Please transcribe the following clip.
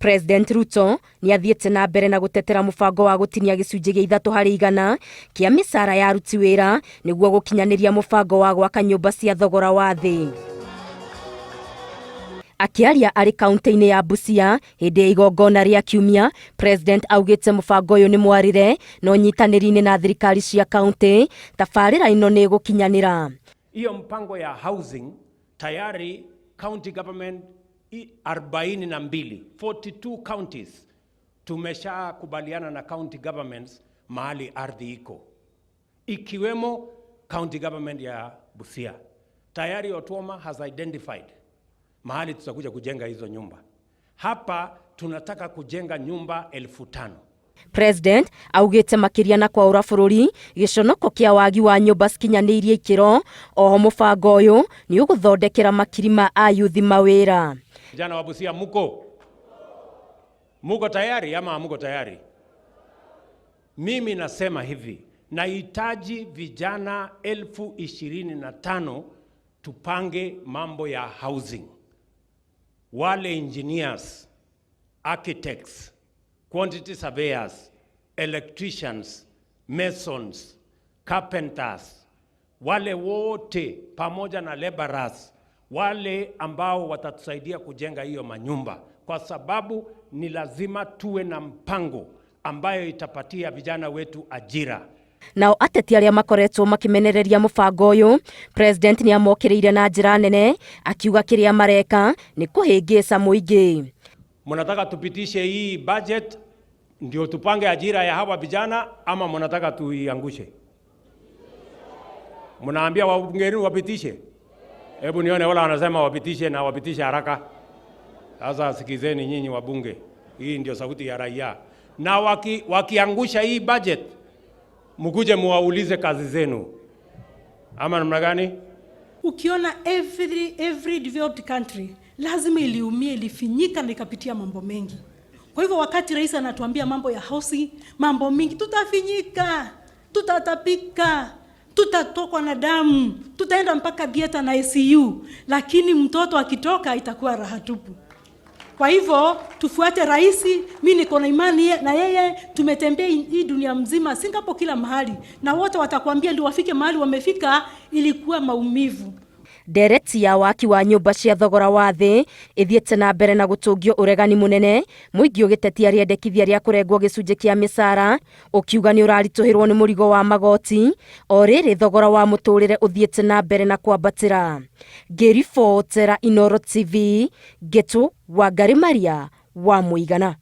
President Ruto ni athiĩte na mbere na gũtetera mũbango wa gũtinia gĩcunjĩ gĩa 3% kĩa mĩcara ya aruti wĩra nĩguo gũkinyanĩria mũbango wa gwaka nyũmba cia thogora wa thĩ. Akiaria arĩ kaunti-inĩ ya Busia hĩndĩ ya igongona rĩa kiumia, President augĩte mũbango ũyũ nĩ mwarĩre no nyitanĩri-inĩ na thirikari cia kaunti tabarĩra ĩno nĩ gũkinyanĩra. Hiyo mpango ya housing tayari county government 42 counties tumeshakubaliana na county governments mahali ardhi iko, ikiwemo county government ya Busia. Tayari Otuoma has identified mahali tutakuja kujenga hizo nyumba. Hapa tunataka kujenga nyumba 5,000. President augĩte makĩria na kwaũra bũrũri gĩconoko kĩa wagi wa nyũmba cikinyanĩirie ikĩro. Oho mũbango ũyũ nĩ ũgũthondekera makirima a yuthi mawĩra. Vijana wa Busia muko tayari ama muko tayari? Mimi nasema hivi, nahitaji vijana 25,000 tupange mambo ya housing. Wale engineers, architects, quantity surveyors, electricians, masons, carpenters, wale wote pamoja na laborers, wale ambao watatusaidia kujenga hiyo manyumba, kwa sababu ni lazima tuwe na mpango ambayo itapatia vijana wetu ajira. Nao ateti arĩa makoretwo makimenereria mũbango ũyũ, President nĩ amokĩrĩire na njĩra nene akiuga kĩrĩa mareka nĩ kũhĩngĩca mũingĩ. Mnataka tupitishe hii budget ndio tupange ajira ya hawa vijana ama mnataka tuiangushe? Mnaambia wabunge wapitishe? Hebu nione wala wanasema wapitishe na wapitishe haraka. Sasa sikizeni nyinyi wabunge, hii ndio sauti ya raia. Na wakiangusha hii budget, mkuje muwaulize kazi zenu. Ama namna gani? Ukiona every developed country lazima iliumie, ilifinyika na ikapitia mambo mengi. Kwa hivyo wakati rais anatuambia mambo ya housing, mambo mingi, tutafinyika, tutatapika, tutatokwa na damu, tutaenda mpaka theater na ICU, lakini mtoto akitoka itakuwa raha tupu. Kwa hivyo tufuate rais. Mimi niko na imani na yeye, tumetembea hii dunia mzima, Singapore, kila mahali, na wote watakwambia ndio wafike mahali wamefika ilikuwa maumivu. Ndereti ya waki wa nyũmba cia thogora wa thĩ ĩthiĩte na mbere na gũtũngio ũregani mũnene, mũingĩ ũgĩtetia rĩendekithia rĩa kũrengwo gĩcunjĩ kĩa mĩcara, ũkiuga nĩ ũraritũhĩrwo nĩ mũrigo wa magoti, o rĩrĩ thogora wa mũtũrĩre ũthiĩte na mbere na kwambatĩra. Ngĩribotera Inooro TV, Getu Wangari Maria wa Mũigana.